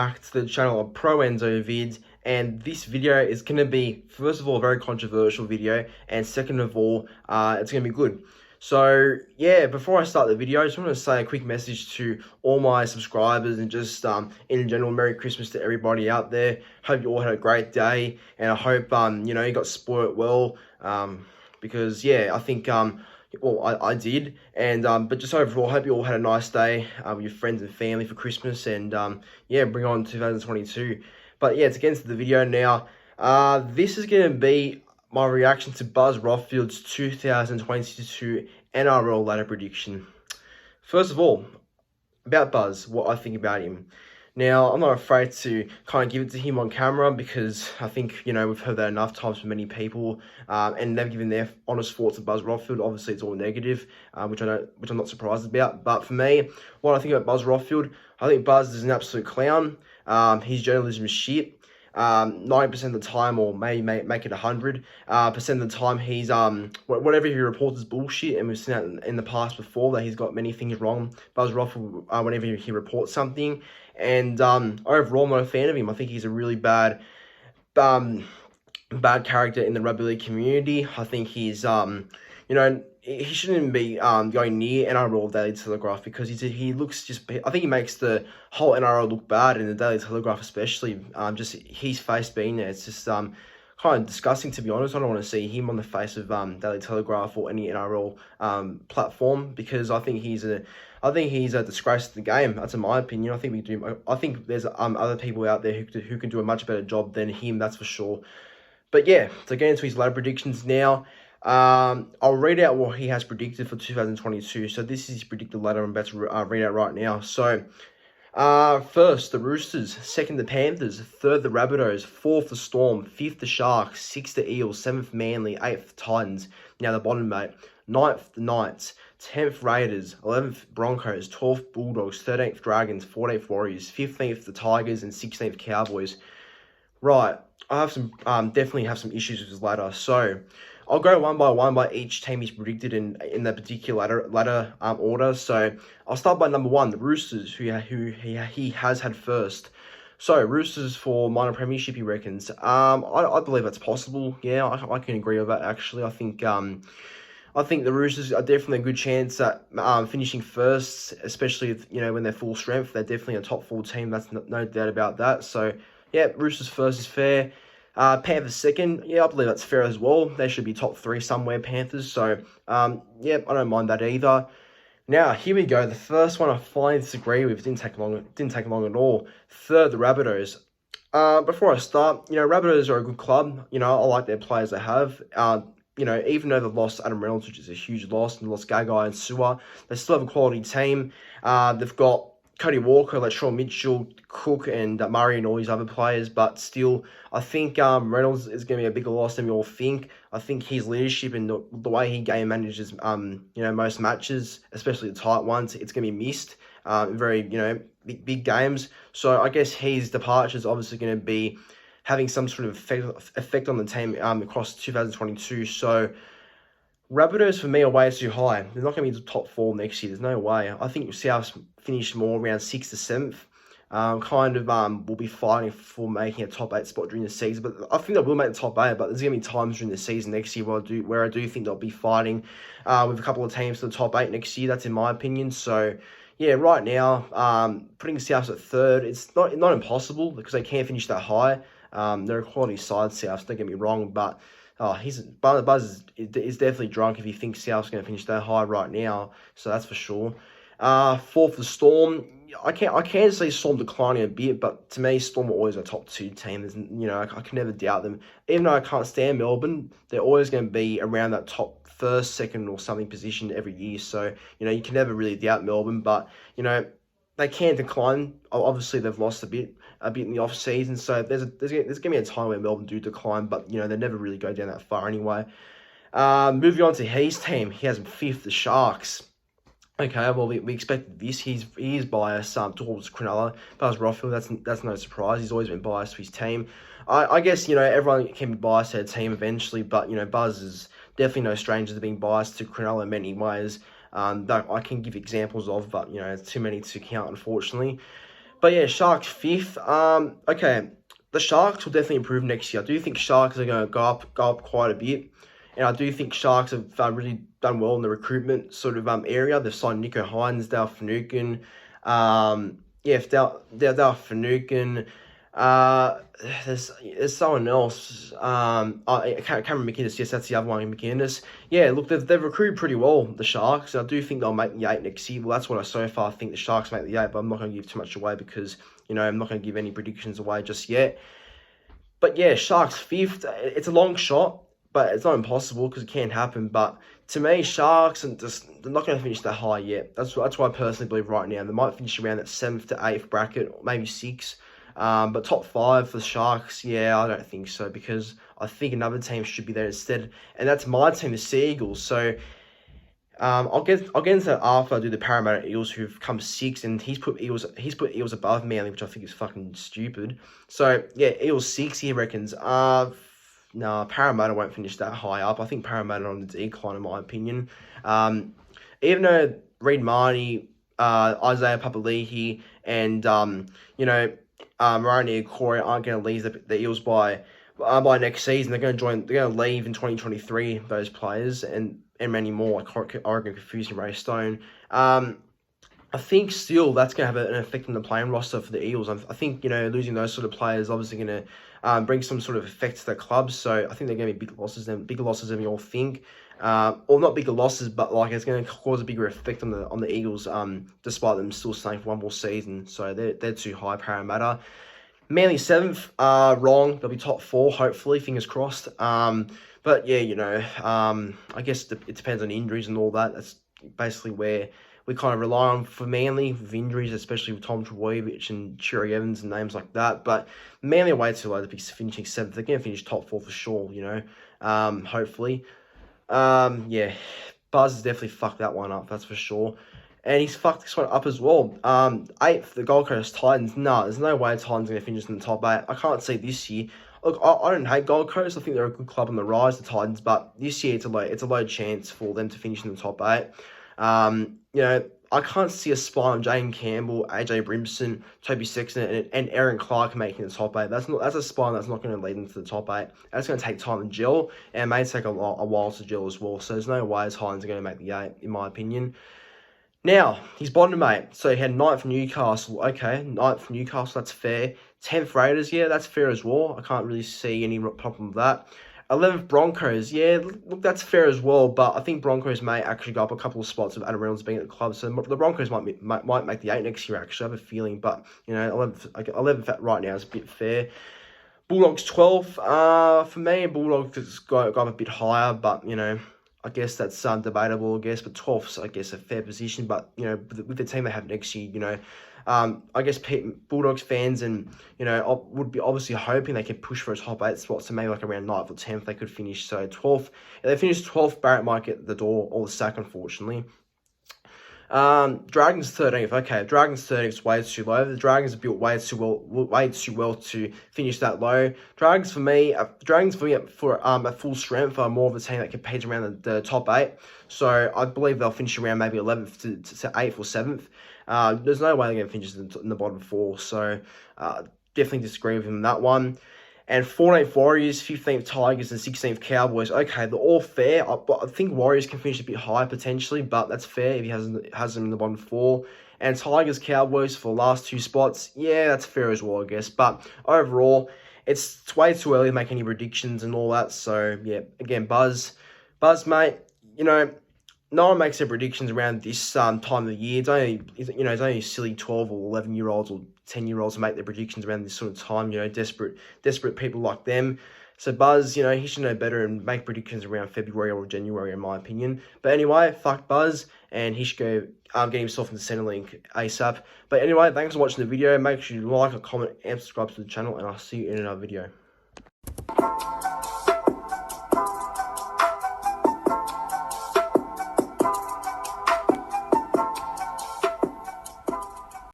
back to the channel of Pro Enzo Vid, and this video is going to be, first of all, a very controversial video, and second of all, it's going to be good. So yeah, before I start the video, I just want to say a quick message to all my subscribers and just in general, Merry Christmas to everybody out there. Hope you all had a great day, and I hope you know, you got spoiled well, because yeah, I think well, I did, and but just overall, hope you all had a nice day with your friends and family for Christmas, and yeah, bring on 2022. But yeah, to get into the video now, this is going to be my reaction to Buzz Rothfield's 2022 NRL ladder prediction. First of all, about Buzz, what I think about him. Now, I'm not afraid to kind of give it to him on camera because I think, you know, we've heard that enough times from many people, and they've given their honest thoughts of Buzz Rothfield. Obviously, it's all negative, which I'm not surprised about. But for me, what I think about Buzz Rothfield, I think Buzz is an absolute clown. His journalism is shit. 90% of the time, or maybe make it 100% of the time, he's whatever he reports is bullshit, and we've seen that in the past before, that he's got many things wrong. Buzz Rothfield, whenever he reports something, and overall, I'm not a fan of him. I think he's a really bad character in the rugby league community. I think he's you know, he shouldn't even be going near NRL Daily Telegraph, because he looks just, I think he makes the whole NRL look bad, in the Daily Telegraph especially. Just his face being there, it's just kind of disgusting, to be honest. I don't want to see him on the face of Daily Telegraph or any NRL platform, because I think he's a disgrace to the game. That's in my opinion. I think there's other people out there who can do a much better job than him, that's for sure. But yeah, to get into his ladder predictions now. I'll read out what he has predicted for 2022. So this is his predicted ladder I'm about to read out right now. So, first, the Roosters. Second, the Panthers. Third, the Rabbitohs. Fourth, the Storm. Fifth, the Sharks. Sixth, the Eels. Seventh, Manly. Eighth, the Titans. Now the bottom, mate. Ninth, the Knights. 10th, Raiders. 11th, Broncos. 12th, Bulldogs. 13th, Dragons. 14th, Warriors. 15th, the Tigers. And 16th, Cowboys. Right, I have some definitely have some issues with his ladder. So I'll go one by each team he's predicted in that particular ladder order. So I'll start by number one, the Roosters, who he has had first. So Roosters for minor premiership, he reckons. I believe that's possible. Yeah, I can agree with that. Actually, I think the Roosters are definitely a good chance at finishing first, especially if, you know, when they're full strength. They're definitely a top 4 team. That's no doubt about that. So yeah, Roosters first is fair. Panthers second, yeah, I believe that's fair as well. They should be top 3 somewhere, Panthers. So, yeah, I don't mind that either. Now, here we go. The first one I finally disagree with. Didn't take long at all. Third, the Rabbitohs. Before I start, you know, Rabbitohs are a good club. You know, I like their players they have. You know, even though they've lost Adam Reynolds, which is a huge loss, and lost Gagai and Sewer, they still have a quality team. They've got Cody Walker, like Sean Mitchell, Cook, and Murray, and all these other players, but still, I think Reynolds is going to be a bigger loss than we all think. I think his leadership and the way he game manages, you know, most matches, especially the tight ones, it's going to be missed. Very, you know, big games. So I guess his departure is obviously going to be having some sort of effect on the team across 2022. So Rabbitohs for me are way too high. They're not going to be the top 4 next year. There's no way. I think South finish more around 6th to 7th. Will be fighting for making a top 8 spot during the season. But I think they will make the top 8. But there's going to be times during the season next year where I do think they'll be fighting with a couple of teams for the top 8 next year. That's in my opinion. So yeah, right now, putting South at 3rd, it's not impossible because they can't finish that high. They're a quality side, South. Don't get me wrong, but Buzz is definitely drunk if he thinks South's going to finish that high right now. So that's for sure. 4th, the Storm. I can see Storm declining a bit, but to me, Storm are always a top 2 team. There's, you know, I can never doubt them. Even though I can't stand Melbourne, they're always going to be around that top 1st, 2nd, or something position every year. So, you know, you can never really doubt Melbourne, but, you know, they can decline. Obviously, they've lost a bit in the off season, so there's going to be a time where Melbourne do decline, but you know they never really go down that far anyway. Moving on to his team, he has 5th, the Sharks. Okay, well we expected this. He is biased towards Cronulla. Buzz Rothfield, that's no surprise. He's always been biased to his team. I guess, you know, everyone can be biased to a team eventually, but you know Buzz is definitely no stranger to being biased to Cronulla in many ways. That I can give examples of, but you know, it's too many to count, unfortunately. But yeah, Sharks 5th. Okay, the Sharks will definitely improve next year. I do think Sharks are going to go up quite a bit. And I do think Sharks have really done well in the recruitment sort of area. They've signed Nico Hines, Dale Finucane. Dale Finucane. There's someone else. Cameron McInnes. Yes, that's the other one, McInnes. Yeah, look, they've recruited pretty well, the Sharks. I do think they'll make the 8 next year. Well, that's what I so far think the Sharks make the 8, but I'm not going to give too much away because, I'm not going to give any predictions away just yet. But yeah, Sharks 5th. It's a long shot, but it's not impossible because it can happen. But to me, Sharks they're not going to finish that high yet. That's what I personally believe right now. They might finish around that 7th to 8th bracket, or maybe 6th. But top 5 for the Sharks, yeah, I don't think so because I think another team should be there instead, and that's my team, the Sea Eagles. So I'll get into that after I do the Parramatta Eels, who've come 6th, and he's put Eels above Manly, which I think is fucking stupid. So yeah, Eels 6, he reckons. No, Parramatta won't finish that high up. I think Parramatta on the decline, in my opinion. Even though Reid Marnie, Isaiah Papali'i, and Ryan Corey aren't going to leave the Eels by next season. They're going to leave in 2023. Those players and many more, like Oregon, Confusing, Ray Stone. I think still that's going to have an effect on the playing roster for the Eels. I think losing those sort of players is obviously going to bring some sort of effect to the club. So I think they're going to be bigger losses than we all think. Or not bigger losses, but like it's going to cause a bigger effect on the Eagles. Despite them still staying for one more season, so they're too high. Parramatta, Manly 7th. Wrong. They'll be top 4. Hopefully, fingers crossed. But yeah, I guess it depends on injuries and all that. That's basically where we kind of rely on for Manly with injuries, especially with Tom Trbojevic and Cherry Evans and names like that. But Manly are way too low to be finishing 7th. They're going to finish top 4 for sure. Hopefully. Yeah, Buzz has definitely fucked that one up, that's for sure. And he's fucked this one up as well. 8th, the Gold Coast Titans. No, there's no way Titans are going to finish in the top 8. I can't see this year. Look, I don't hate Gold Coast. I think they're a good club on the rise, the Titans. But this year, it's a low chance for them to finish in the top 8. I can't see a spine on Jaden Campbell, AJ Brimson, Toby Sexton, and Aaron Clark making the top 8. That's a spine that's not going to lead into the top 8. That's going to take time to gel, and it may take a while to gel as well. So there's no way Titans are going to make the 8, in my opinion. Now, he's bottom 8. So he had 9th Newcastle. Okay, 9th Newcastle, that's fair. 10th Raiders, yeah, that's fair as well. I can't really see any problem with that. 11th Broncos, yeah, look, that's fair as well, but I think Broncos may actually go up a couple of spots with Adam Reynolds being at the club, so the Broncos might make the 8 next year, actually. I have a feeling, but, 11th right now is a bit fair. Bulldogs 12th, for me, Bulldogs has got up a bit higher, but, I guess that's debatable, I guess, but 12th's, I guess, a fair position, but, with the team they have next year, I guess Bulldogs fans and, would be obviously hoping they could push for a top 8 spot, so maybe like around 9th or 10th they could finish. So 12th, if they finish 12th, Barrett might get the door or the sack, unfortunately. Dragons 13th. Okay, Dragons 13th is way too low. The Dragons have built way too well to finish that low. Dragons for me at full strength are more of a team that competes around the top 8. So I believe they'll finish around maybe 11th to 8th or 7th. There's no way they're going to finish in the bottom 4. So definitely disagree with him on that one. And 14th Warriors, 15th Tigers, and 16th Cowboys. Okay, they're all fair. I think Warriors can finish a bit higher potentially, but that's fair if he has them in the bottom 4. And Tigers, Cowboys for the last 2 spots. Yeah, that's fair as well, I guess. But overall, it's way too early to make any predictions and all that. So, yeah, again, Buzz, mate, no one makes their predictions around this time of the year. It's only silly 12 or 11-year-olds or 10-year-olds to make their predictions around this sort of time. Desperate people like them. So Buzz, he should know better and make predictions around February or January, in my opinion. But anyway, fuck Buzz, and he should go get himself in the Centrelink ASAP. But anyway, thanks for watching the video. Make sure you like, comment, and subscribe to the channel, and I'll see you in another video.